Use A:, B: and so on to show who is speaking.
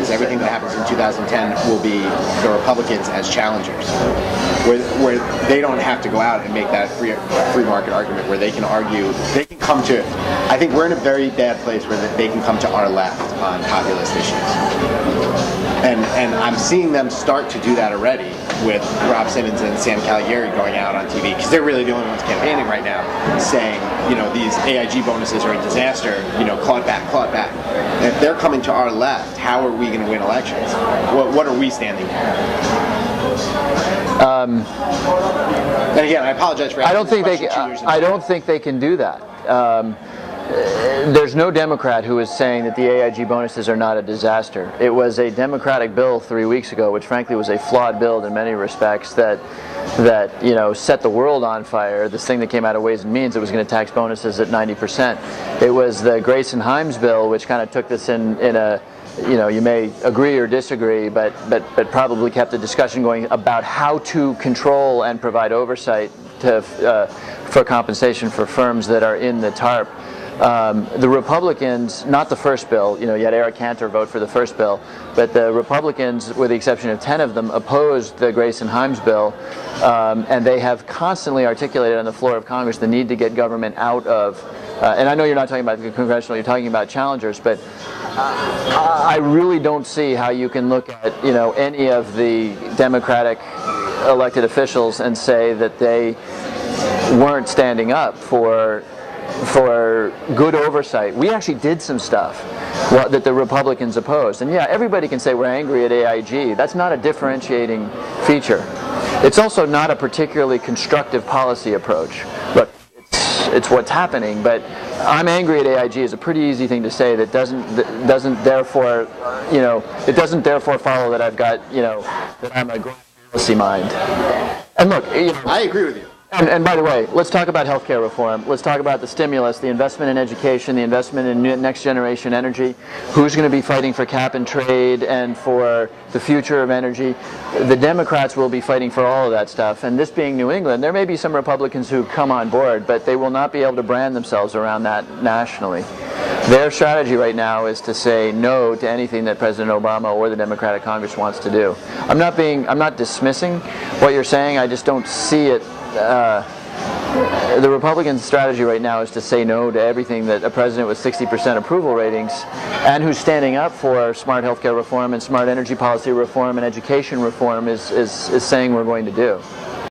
A: is everything that happens in 2010 will be the Republicans as challengers, where they don't have to go out and make that free market argument, where they can argue, they can come to, I think we're in a very bad place where they can come to our left on populist issues. And I'm seeing them start to do that already with Rob Simmons and Sam Caligieri going out on TV, because they're really the only ones campaigning right now, saying, these AIG bonuses are a disaster, claw it back, claw it back. And if they're coming to our left, how are we going to win elections? What are we standing for? And again, I apologize for asking this question.
B: I don't think they can do that. There's no Democrat who is saying that the AIG bonuses are not a disaster. It was a Democratic bill 3 weeks ago, which frankly was a flawed bill in many respects, that set the world on fire. This thing that came out of Ways and Means that was going to tax bonuses at 90%. It was the Grayson-Himes bill, which kind of took this in a, you may agree or disagree, but probably kept the discussion going about how to control and provide oversight for compensation for firms that are in the TARP. The Republicans, not the first bill, you had Eric Cantor vote for the first bill, but the Republicans, with the exception of 10 of them, opposed the Grayson-Himes bill, and they have constantly articulated on the floor of Congress the need to get government out of, and I know you're not talking about the congressional, you're talking about challengers, but I really don't see how you can look at, any of the Democratic elected officials and say that they weren't standing up for good oversight. We actually did some stuff that the Republicans opposed. And yeah, everybody can say we're angry at AIG. That's not a differentiating feature. It's also not a particularly constructive policy approach. Look, it's what's happening, but I'm angry at AIG is a pretty easy thing to say that doesn't therefore, it doesn't therefore follow that I've got, that I'm a great policy mind. And look,
A: I agree with you.
B: And by the way, let's talk about healthcare reform. Let's talk about the stimulus, the investment in education, the investment in next generation energy. Who's going to be fighting for cap and trade and for the future of energy? The Democrats will be fighting for all of that stuff. And this being New England, there may be some Republicans who come on board, but they will not be able to brand themselves around that nationally. Their strategy right now is to say no to anything that President Obama or the Democratic Congress wants to do. I'm not dismissing what you're saying. I just don't see it. The Republican strategy right now is to say no to everything that a president with 60% approval ratings and who's standing up for smart healthcare reform and smart energy policy reform and education reform is saying we're going to do.